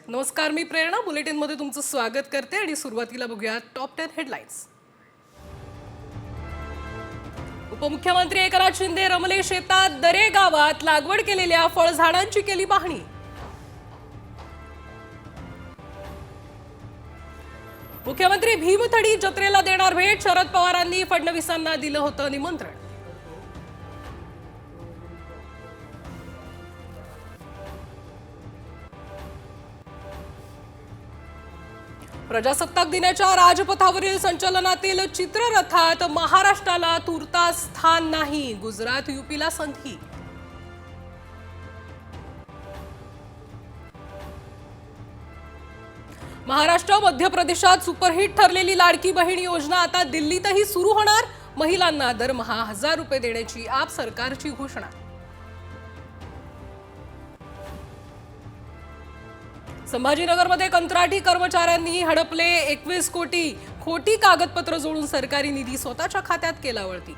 नमस्कार, मी प्रेरणा बुलेटिनमध्ये तुमचं स्वागत करते आणि सुरुवातीला बघूया टॉप 10 हेडलाईन्स। उपमुख्यमंत्री एकनाथ शिंदे रमले शेतात, दरे गावात लागवड केलेल्या फळझाडांची केली पाहणी। मुख्यमंत्री भीमथडी जत्रेला देणार भेट, शरद पवारांनी फडणवीसांना दिलं होतं निमंत्रण। प्रजासत्ताक दिनाच्या राजपथावरील संचलनातील चित्ररथात महाराष्ट्राला तुर्तास स्थान नाही, गुजरात यूपीला संधी। महाराष्ट्र मध्य प्रदेशात सुपरहिट ठरलेली लाडकी बहीण योजना आता दिल्लीतही सुरू होणार, महिलांना दरमहा 1000 रुपये देण्याची आप सरकारची घोषणा। संभाजीनगरमध्ये कंत्राटी कर्मचाऱ्यांनी हडपले 21 कोटी, खोटी कागदपत्र जोडून सरकारी निधी स्वतःच्या खात्यात केला वळती।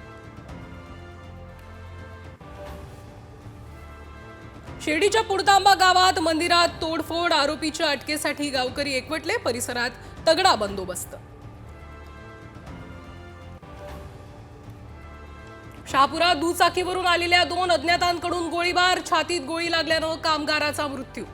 शिर्डीच्या पुणतांबा गावात मंदिरात तोडफोड, आरोपीच्या अटकेसाठी गावकरी एकवटले, परिसरात तगडा बंदोबस्त। शहापुरात दुचाकीवरून आलेल्या 2 अज्ञातांकडून गोळीबार, छातीत गोळी लागल्यानं कामगाराचा मृत्यू।